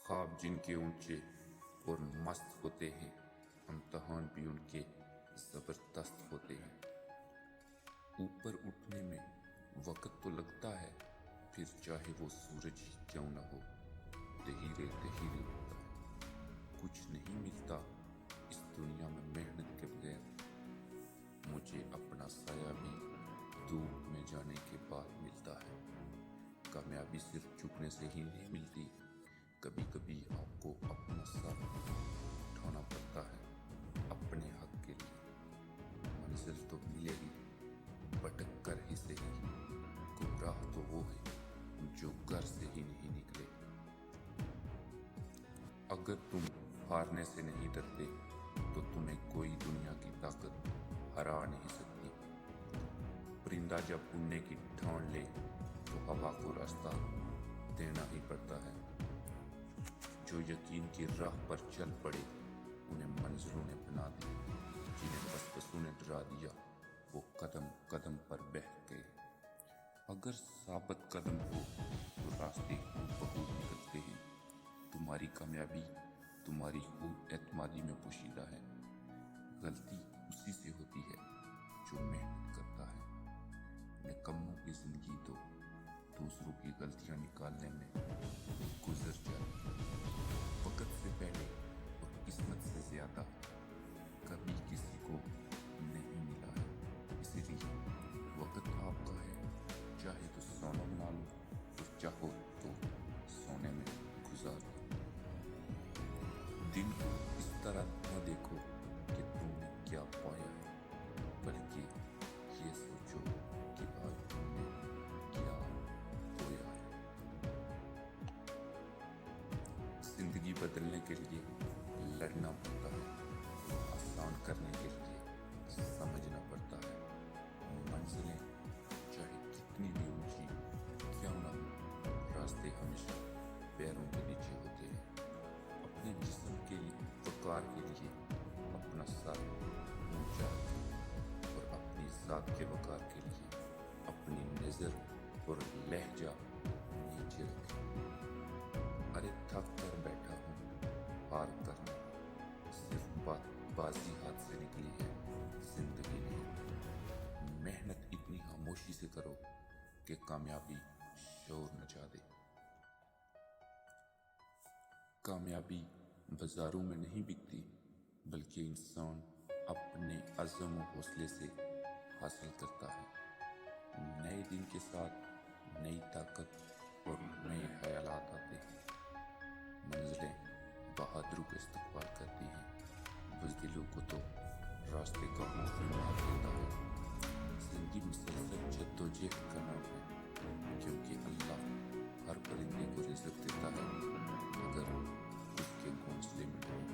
خواب جن کے اونچے اور مست ہوتے ہیں، امتحان بھی ان کے زبردست ہوتے ہیں۔ اوپر اٹھنے میں وقت تو لگتا ہے، پھر چاہے وہ سورج ہی کیوں نہ ہو، دھیرے دھیرے اٹھتا ہے۔ کچھ نہیں ملتا اس دنیا میں محنت کے بغیر، مجھے اپنا سایہ بھی دھوپ میں جانے کے بعد ملتا ہے۔ کامیابی صرف جھکنے سے ہی نہیں ملتی، کبھی کبھی آپ کو اپنا سر اٹھانا پڑتا ہے اپنے حق کے لیے۔ منزل تو ملے گی، بھٹک کر ہی صحیح، گمراہ تو وہ ہے جو گھر سے ہی نہیں نکلے۔ اگر تم ہارنے سے نہیں ڈرتے تو تمہیں کوئی دنیا کی طاقت ہرا نہیں سکتی۔ پرندہ جب اڑنے کی ٹھان لے تو ہوا کو راستہ دینا ہی پڑتا ہے۔ جو یقین کی راہ پر چل پڑے انہیں منظروں نے بنا دی، جنہیں وسوسوں نے ڈرا دیا وہ قدم قدم پر بہک گئے۔ اگر ثابت قدم ہو تو راستے بہت نکلتے ہیں۔ تمہاری کامیابی تمہاری خود اعتمادی میں پوشیدہ ہے۔ غلطی اسی سے ہوتی ہے جو محنت کرتا ہے۔ نکموں کی زندگی تو دوسروں کی غلطیاں نکالنے میں گزر جاتی ہے۔ وقت سے پہلے اور قسمت سے زیادہ کبھی کسی کو نہیں ملا ہے، اسی لیے وقت آپ کا ہے، چاہے تو سونا بنا لو اور چاہو تو سونے میں گزار دو۔ دن کو اس طرح نہ دیکھو کہ تم نے کیا پایا ہے، بلکہ یہ سوچو کہ آج تم نے کیا کھویا ہے۔ زندگی بدلنے کے لیے لڑنا پڑتا ہے، آسان کرنے کے لیے سمجھنا پڑتا ہے۔ منزلیں چاہے کتنی بھی اونچی کیوں نہ ہو، راستے ہمیشہ پیروں کے نیچے ہوتے ہیں۔ اپنے جسم کے وقار کے لیے اپنا سر اونچا رکھیں، اور اپنی ذات کے وقار کے لیے اپنی نظر اور لہجہ نیچے رکھیں۔ ارے تھک کر بیٹھا ہوں، ہار کرنا صرف بازی ہاتھ سے نکلی ہے، زندگی نہیں۔ محنت اتنی خاموشی سے کرو کہ کامیابی شور مچا دے۔ کامیابی بازاروں میں نہیں بکتی، بلکہ انسان اپنے عزم و حوصلے سے حاصل کرتا ہے۔ نئے دن کے ساتھ نئی طاقت اور نئے خیالات آتے ہیں۔